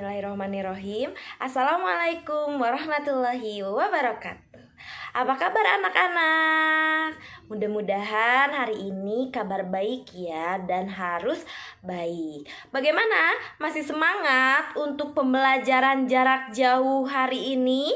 Bismillahirrahmanirrahim. Assalamualaikum warahmatullahi wabarakatuh. Apa kabar anak-anak? Mudah-mudahan hari ini kabar baik ya, dan harus baik. Bagaimana? Masih semangat untuk pembelajaran jarak jauh hari ini?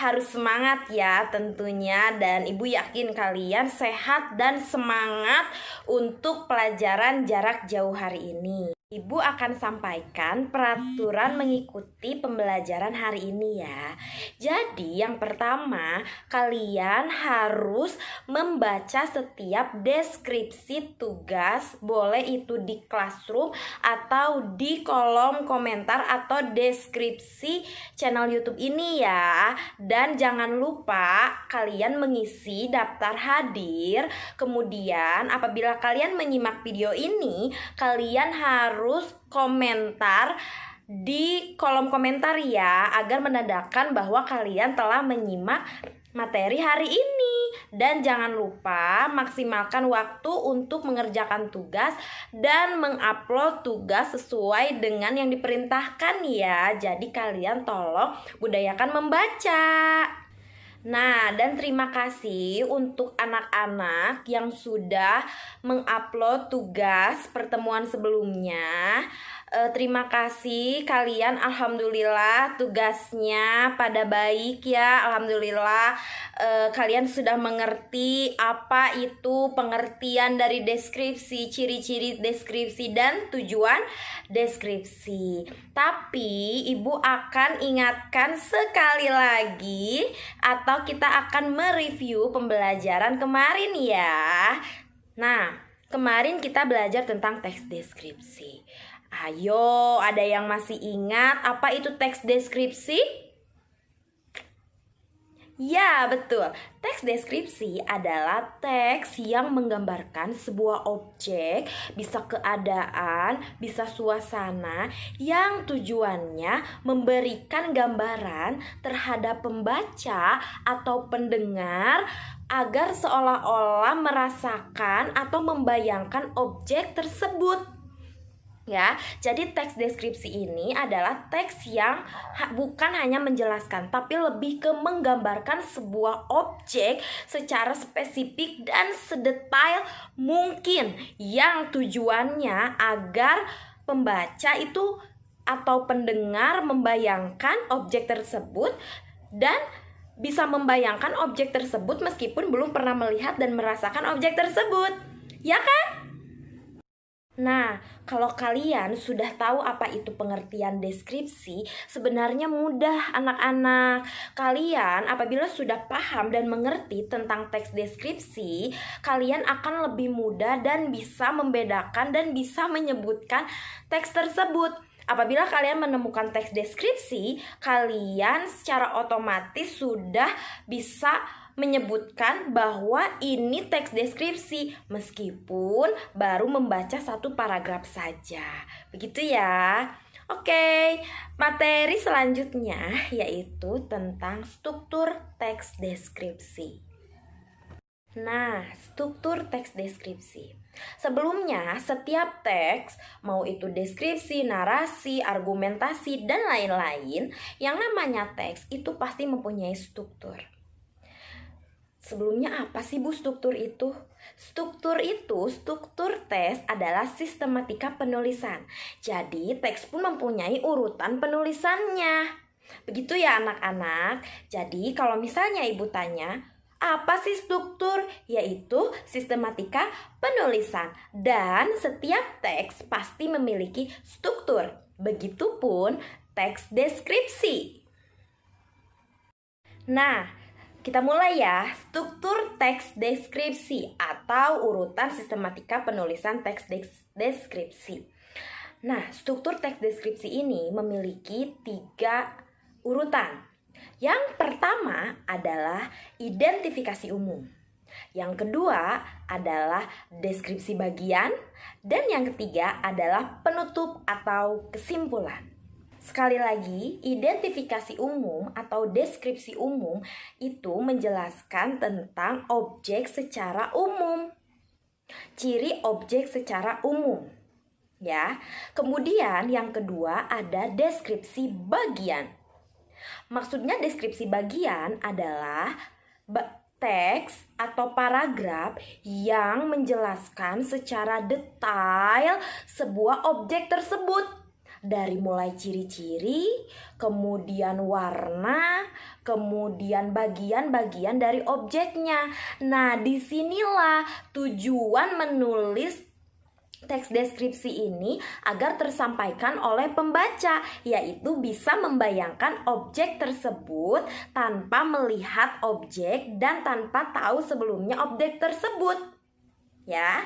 Harus semangat ya tentunya, dan ibu yakin kalian sehat dan semangat untuk pelajaran jarak jauh hari ini. Ibu akan sampaikan peraturan mengikuti pembelajaran hari ini ya. Jadi yang pertama, kalian harus membaca setiap deskripsi tugas, boleh itu di classroom atau di kolom komentar atau deskripsi channel YouTube ini ya. Dan jangan lupa kalian mengisi daftar hadir. Kemudian apabila kalian menyimak video ini, kalian harus komentar di kolom komentar ya, agar menandakan bahwa kalian telah menyimak materi hari ini. Dan jangan lupa maksimalkan waktu untuk mengerjakan tugas dan mengupload tugas sesuai dengan yang diperintahkan ya. Jadi kalian tolong budayakan membaca. Nah, dan terima kasih untuk anak-anak yang sudah mengupload tugas pertemuan sebelumnya. Terima kasih kalian, alhamdulillah tugasnya pada baik ya. Alhamdulillah kalian sudah mengerti apa itu pengertian dari deskripsi, ciri-ciri deskripsi dan tujuan deskripsi. Tapi ibu akan ingatkan sekali lagi, atau kita akan mereview pembelajaran kemarin ya. Nah, kemarin kita belajar tentang teks deskripsi. Ayo, ada yang masih ingat apa itu teks deskripsi? Ya, betul. Teks deskripsi adalah teks yang menggambarkan sebuah objek, bisa keadaan, bisa suasana, yang tujuannya memberikan gambaran terhadap pembaca atau pendengar agar seolah-olah merasakan atau membayangkan objek tersebut. Ya, jadi teks deskripsi ini adalah teks yang bukan hanya menjelaskan, tapi lebih ke menggambarkan sebuah objek secara spesifik dan sedetail mungkin, yang tujuannya agar pembaca itu atau pendengar membayangkan objek tersebut dan bisa membayangkan objek tersebut meskipun belum pernah melihat dan merasakan objek tersebut. Ya kan? Nah, kalau kalian sudah tahu apa itu pengertian deskripsi, sebenarnya mudah anak-anak. Kalian apabila sudah paham dan mengerti tentang teks deskripsi, kalian akan lebih mudah dan bisa membedakan dan bisa menyebutkan teks tersebut. Apabila kalian menemukan teks deskripsi, kalian secara otomatis sudah bisa menyebutkan bahwa ini teks deskripsi meskipun baru membaca satu paragraf saja. Begitu ya. Oke, materi selanjutnya yaitu tentang struktur teks deskripsi. Nah, struktur teks deskripsi. Sebelumnya, setiap teks, mau itu deskripsi, narasi, argumentasi, dan lain-lain, yang namanya teks itu pasti mempunyai struktur. Sebelumnya apa sih Bu struktur itu? Struktur teks adalah sistematika penulisan. Jadi teks pun mempunyai urutan penulisannya. Begitu ya anak-anak. Jadi kalau misalnya ibu tanya, apa sih struktur? Yaitu sistematika penulisan. Dan setiap teks pasti memiliki struktur. Begitupun teks deskripsi. Nah, kita mulai ya, struktur teks deskripsi atau urutan sistematika penulisan teks deskripsi. Nah, struktur teks deskripsi ini memiliki 3 urutan. Yang pertama adalah identifikasi umum. Yang kedua adalah deskripsi bagian. Dan yang ketiga adalah penutup atau kesimpulan. Sekali lagi, identifikasi umum atau deskripsi umum itu menjelaskan tentang objek secara umum. Ciri objek secara umum. ya. Kemudian yang kedua ada deskripsi bagian. Maksudnya deskripsi bagian adalah teks atau paragraf yang menjelaskan secara detail sebuah objek tersebut, dari mulai ciri-ciri, kemudian warna, kemudian bagian-bagian dari objeknya. Nah, disinilah tujuan menulis teks deskripsi ini agar tersampaikan oleh pembaca, yaitu bisa membayangkan objek tersebut tanpa melihat objek dan tanpa tahu sebelumnya objek tersebut. Ya.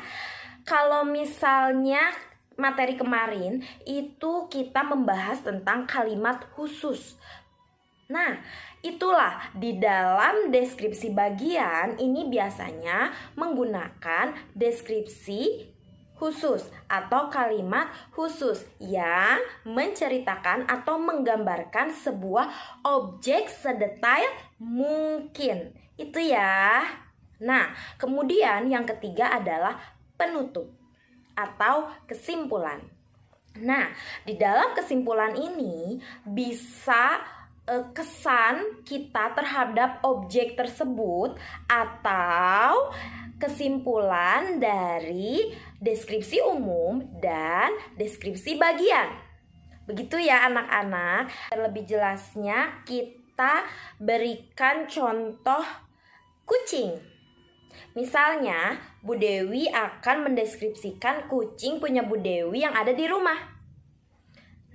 Kalau misalnya materi kemarin itu kita membahas tentang kalimat khusus. Nah, itulah di dalam deskripsi bagian ini biasanya menggunakan deskripsi khusus atau kalimat khusus yang menceritakan atau menggambarkan sebuah objek sedetail mungkin. Itu ya. Nah, kemudian yang ketiga adalah penutup atau kesimpulan. Nah, di dalam kesimpulan ini bisa kesan kita terhadap objek tersebut atau kesimpulan dari deskripsi umum dan deskripsi bagian. Begitu ya anak-anak. Lebih jelasnya kita berikan contoh kucing. Misalnya, Bu Dewi akan mendeskripsikan kucing punya Bu Dewi yang ada di rumah.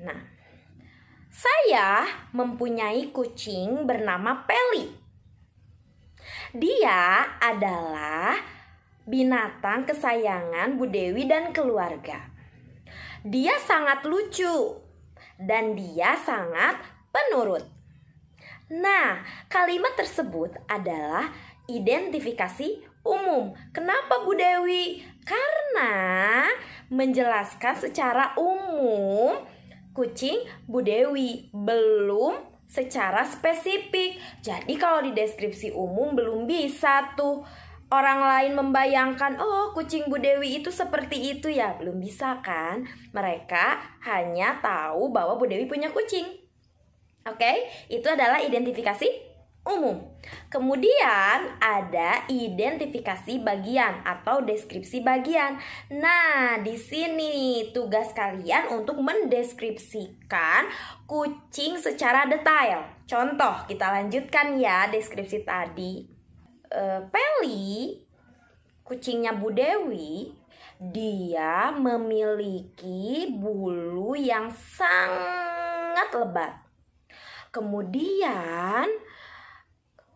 Nah, saya mempunyai kucing bernama Peli. Dia adalah binatang kesayangan Bu Dewi dan keluarga. Dia sangat lucu dan dia sangat penurut. Nah, kalimat tersebut adalah identifikasi umum. Kenapa Bu Dewi? Karena menjelaskan secara umum kucing Bu Dewi, belum secara spesifik. Jadi kalau di deskripsi umum belum bisa tuh orang lain membayangkan, oh kucing Bu Dewi itu seperti itu ya. Belum bisa kan? Mereka hanya tahu bahwa Bu Dewi punya kucing. Oke, itu adalah identifikasi umum. Kemudian ada identifikasi bagian atau deskripsi bagian. Nah, di sini tugas kalian untuk mendeskripsikan kucing secara detail. Contoh, kita lanjutkan ya deskripsi tadi. Peli, kucingnya Bu Dewi, dia memiliki bulu yang sangat lebat. Kemudian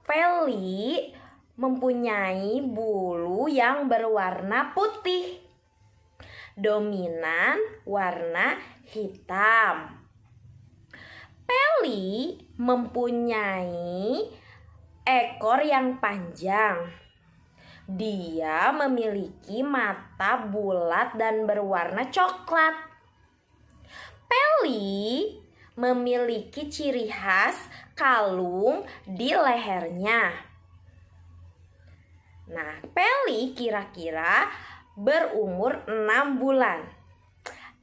Peli mempunyai bulu yang berwarna putih, dominan warna hitam. Peli mempunyai ekor yang panjang. Dia memiliki mata bulat dan berwarna coklat. Peli memiliki ciri khas kalung di lehernya. Nah, Peli kira-kira berumur 6 bulan.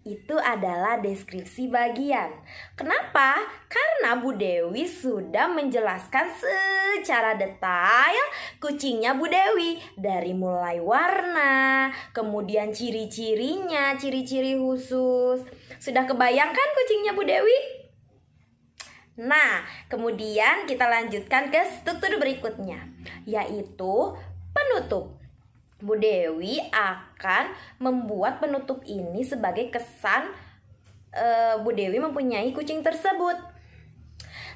Itu adalah deskripsi bagian. Kenapa? Karena Bu Dewi sudah menjelaskan secara detail kucingnya Bu Dewi. Dari mulai warna, kemudian ciri-cirinya, ciri-ciri khusus. Sudah kebayangkan kucingnya Bu Dewi? Nah, kemudian kita lanjutkan ke struktur berikutnya, yaitu penutup. Bu Dewi akan membuat penutup ini sebagai kesan Bu Dewi mempunyai kucing tersebut.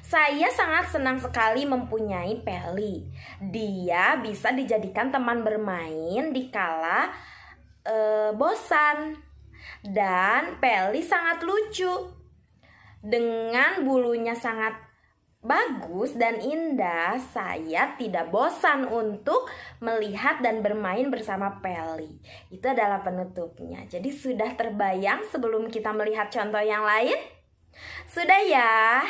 Saya sangat senang sekali mempunyai Peli. Dia bisa dijadikan teman bermain dikala bosan. Dan Peli sangat lucu. Dengan bulunya sangat bagus dan indah, saya tidak bosan untuk melihat dan bermain bersama Peli. Itu adalah penutupnya. Jadi sudah terbayang sebelum kita melihat contoh yang lain? Sudah ya?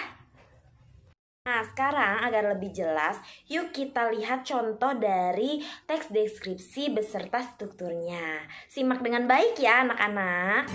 Nah, sekarang agar lebih jelas, yuk kita lihat contoh dari teks deskripsi beserta strukturnya. Simak dengan baik ya anak-anak.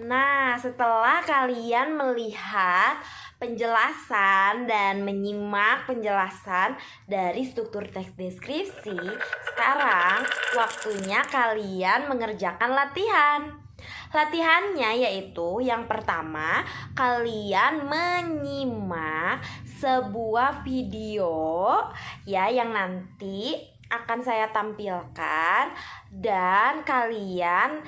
Nah, setelah kalian melihat penjelasan dan menyimak penjelasan dari struktur teks deskripsi, sekarang waktunya kalian mengerjakan latihan. Latihannya yaitu yang pertama, kalian menyimak sebuah video ya yang nanti akan saya tampilkan dan kalian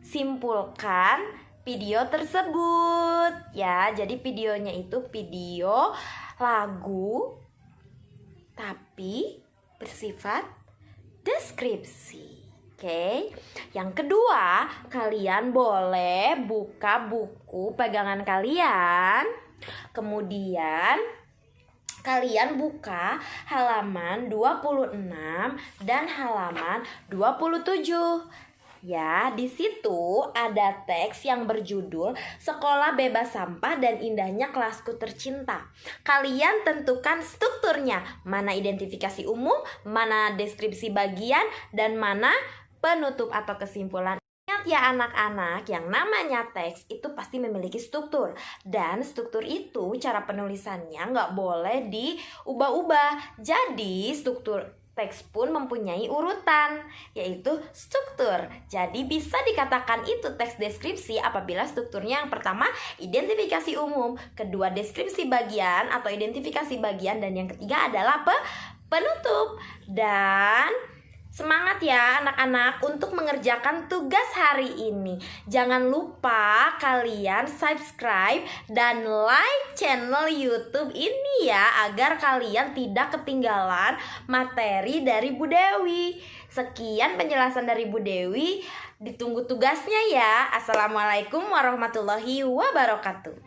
simpulkan video tersebut ya. Jadi videonya itu video lagu tapi bersifat deskripsi. Oke. Yang kedua, kalian boleh buka buku pegangan kalian. Kemudian kalian buka halaman 26 dan halaman 27. Ya, di situ ada teks yang berjudul Sekolah Bebas Sampah dan Indahnya Kelasku Tercinta. Kalian tentukan strukturnya, mana identifikasi umum, mana deskripsi bagian, dan mana penutup atau kesimpulan. Ingat ya anak-anak, yang namanya teks itu pasti memiliki struktur. Dan struktur itu cara penulisannya nggak boleh diubah-ubah. Jadi struktur teks pun mempunyai urutan, yaitu struktur. Jadi bisa dikatakan itu teks deskripsi apabila strukturnya yang pertama identifikasi umum, kedua deskripsi bagian atau identifikasi bagian, dan yang ketiga adalah penutup. Dan semangat ya anak-anak untuk mengerjakan tugas hari ini. Jangan lupa kalian subscribe dan like channel YouTube ini ya, agar kalian tidak ketinggalan materi dari Bu Dewi. Sekian penjelasan dari Bu Dewi. Ditunggu tugasnya ya. Assalamualaikum warahmatullahi wabarakatuh.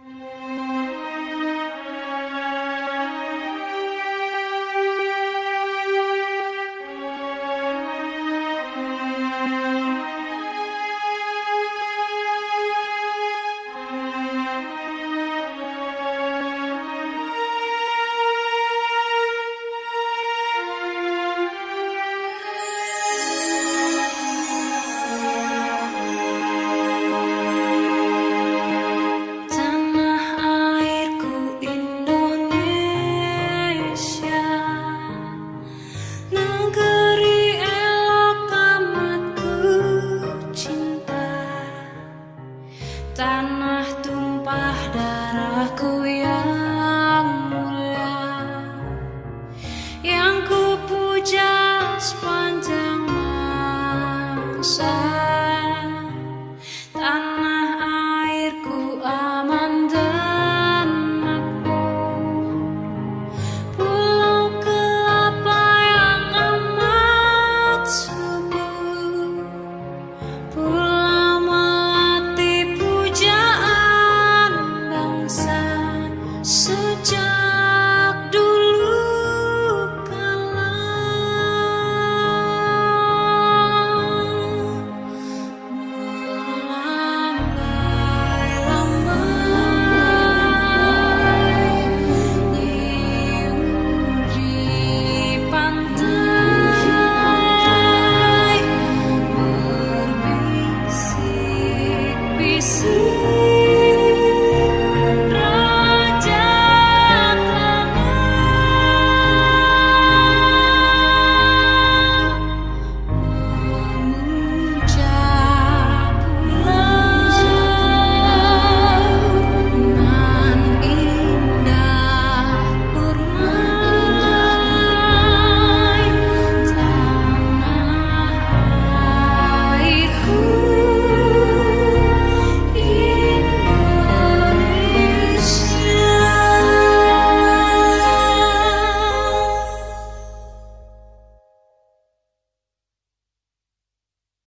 Tanah tumpah darahku yang mulia, yang ku puja sepanjang masa. Tanah airku aman dan makmur, pulau kelapa yang amat subur, pulau melati pujaan bangsa sejak dulu kala. Melambai-lambai nyium di pantai, berbisik-bisik